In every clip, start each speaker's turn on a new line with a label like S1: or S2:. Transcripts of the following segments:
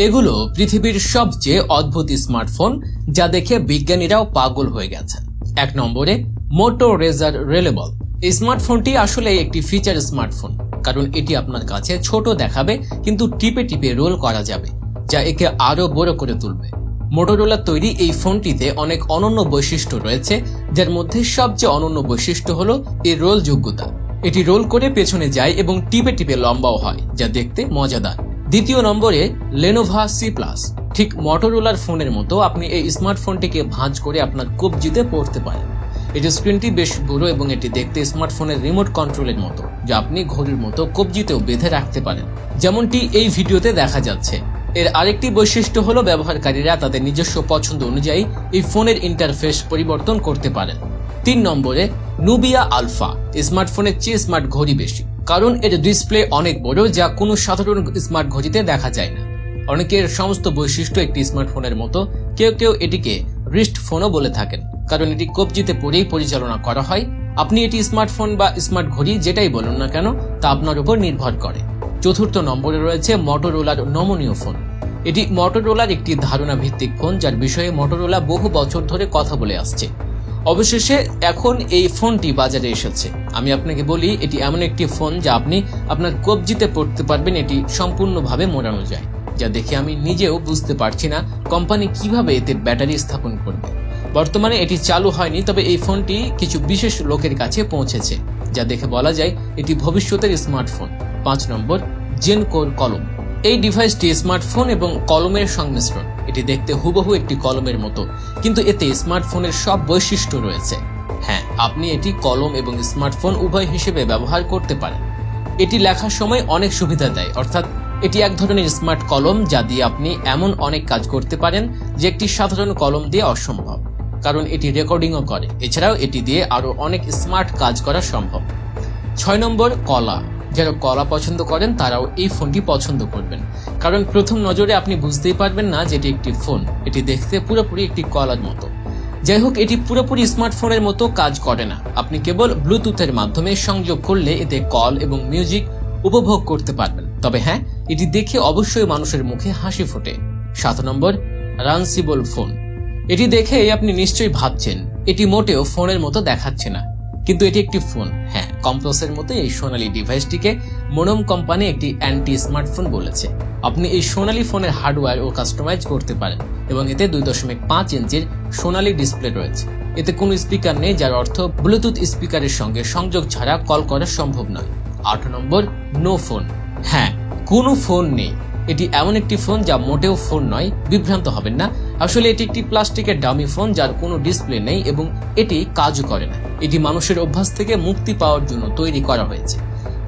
S1: এগুলো পৃথিবীর সবচেয়ে অদ্ভুত স্মার্টফোন, যা দেখে বিজ্ঞানীরাও পাগল হয়ে গেছে। 1 নম্বরে মোটো রেজার রেলেবল। এই স্মার্টফোনটি আসলে একটি ফিচার স্মার্টফোন, কারণ এটি আপনার কাছে ছোট দেখাবে কিন্তু টিপে টিপে রোল করা যাবে, যা একে আরো বড় করে তুলবে। মোটোরোলার তৈরি এই ফোনটিতে অনেক অনন্য বৈশিষ্ট্য রয়েছে, যার মধ্যে সবচেয়ে অনন্য বৈশিষ্ট্য হলো এর রোল যোগ্যতা। এটি রোল করে পেছনে যায় এবং টিপে টিপে লম্বাও হয়, যা দেখতে মজাদার। 2 নম্বরে লেনোভো C+। ঠিক মোটোরোলার ফোনের মতো আপনি এই স্মার্টফোনটিকে ভাঁজ করে আপনার কবজিতে পড়তে পারেন। এটির স্ক্রিনটি বেশ বড় এবং এটি দেখতে স্মার্টফোনের রিমোট কন্ট্রোলের মতো, যা আপনি ঘড়ির মতো কবজিতেও বেঁধে রাখতে পারেন, যেমনটি এই ভিডিওতে দেখা যাচ্ছে। এর আরেকটি বৈশিষ্ট্য হলো ব্যবহারকারীরা তাদের নিজস্ব পছন্দ অনুযায়ী এই ফোনের ইন্টারফেস পরিবর্তন করতে পারেন। 3 নম্বরে নুবিয়া আলফা। স্মার্টফোনের চেয়ে স্মার্ট ঘড়ি বেশি, কারণ এর ডিসপ্লে অনেক বড়, যা কোনো সাধারণ স্মার্ট ঘড়িতে দেখা যায় না। অনেকের সমস্ত বৈশিষ্ট্য একটি স্মার্টফোনের মতো, কেউ কেউ এটিকে রিস্ট ফোনও বলে থাকেন, কারণ এটি কবজিতে পরেই পরিচালনা করা হয়। আপনি এটি স্মার্টফোন বা স্মার্ট ঘড়ি যেটাই বলুন না কেন, তা আপনার উপর নির্ভর করে। 4 নম্বরে রয়েছে মোটোরোলার নমনীয় ফোন। এটি মোটোরোলার একটি ধারণা ভিত্তিক ফোন, যার বিষয়ে মোটোরোলা বহু বছর ধরে কথা বলে আসছে। অবশেষে এখন এই ফোনটি বাজারে এসেছে। আমি আপনাকে বলি, এটি এমন একটি ফোন যা আপনি আপনার কবজিতে পড়তে পারবেন। এটি সম্পূর্ণভাবে মোড়ানো যায়, যা দেখে আমি নিজেও বুঝতে পারছি না কোম্পানি কিভাবে এতে ব্যাটারি স্থাপন করবে। বর্তমানে এটি চালু হয়নি, তবে এই ফোনটি কিছু বিশেষ লোকের কাছে পৌঁছেছে, যা দেখে বলা যায় এটি ভবিষ্যতের স্মার্টফোন। 5 নম্বর জেনকোর কলম। এই ডিভাইসটি স্মার্টফোন এবং কলমের সংমিশ্রণ। এটি দেখতে হুবহু একটি কলমের মতো, কিন্তু এতে স্মার্টফোনের সব বৈশিষ্ট্য রয়েছে। হ্যাঁ, আপনি এটি কলম এবং স্মার্টফোন উভয় হিসেবে ব্যবহার করতে পারেন। এটি লেখার সময় অনেক সুবিধা দেয়, অর্থাৎ এটি এক ধরনের স্মার্ট কলম, যা দিয়ে আপনি এমন অনেক কাজ করতে পারেন যে একটি সাধারণ কলম দিয়ে অসম্ভব, কারণ এটি রেকর্ডিংও করে। এছাড়াও এটি দিয়ে আরো অনেক স্মার্ট কাজ করা সম্ভব। 6 নম্বর কলা। যারা কলা পছন্দ করেন তারাও এই ফোনটি পছন্দ করবেন, কারণ প্রথম নজরে আপনি বুঝতেই পারবেন না যে এটি একটি ফোন। এটি দেখতে পুরোপুরি একটি কলার মতো। যাই হোক, এটি পুরোপুরি স্মার্টফোনের মতো কাজ করে না। আপনি কেবল ব্লুটুথের মাধ্যমে সংযোগ করলে এতে কল এবং মিউজিক উপভোগ করতে পারবেন। তবে হ্যাঁ, এটি দেখে অবশ্যই মানুষের মুখে হাসি ফোটে। 7 নম্বর রানসিবল ফোন। এটি দেখে আপনি নিশ্চয়ই ভাবছেন এটি মোটেও ফোনের মতো দেখাচ্ছে না, কিন্তু এটি একটি ফোন। হ্যাঁ, কম্পাসের মতো এই সোনালী ডিভাইসটিকে মোনম কোম্পানি একটি অ্যান্টি স্মার্টফোন বলেছে। আপনি এই সোনালী ফোনের হার্ডওয়্যার ও কাস্টমাইজ করতে পারেন, এবং এতে 2.5 ইঞ্চির সোনালী ডিসপ্লে রয়েছে। এতে কোনো স্পিকার নেই, যার অর্থ ব্লুটুথ স্পিকারের সঙ্গে সংযোগ ছাড়া কল করা সম্ভব নয়। 8 নম্বর নো ফোন। হ্যাঁ, কোনো ফোন নেই। এটি এমন একটি ফোন যা মোটেও ফোন নয়, বিভ্রান্ত হবেন না। আসলে এটি একটি প্লাস্টিকের ডামি ফোন, যার কোনো ডিসপ্লে নেই এবং এটি কাজও করে না। এটি মানুষের অভ্যাস থেকে মুক্তি পাওয়ার জন্য তৈরি করা হয়েছে।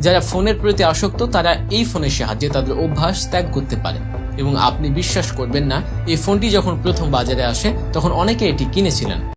S1: যারা ফোনের প্রতি আসক্ত তারা এই ফোনের সাহায্যে তাদের অভ্যাস ত্যাগ করতে পারে। এবং আপনি বিশ্বাস করবেন না, এই ফোনটি যখন প্রথম বাজারে আসে তখন অনেকে এটি কিনেছিলেন।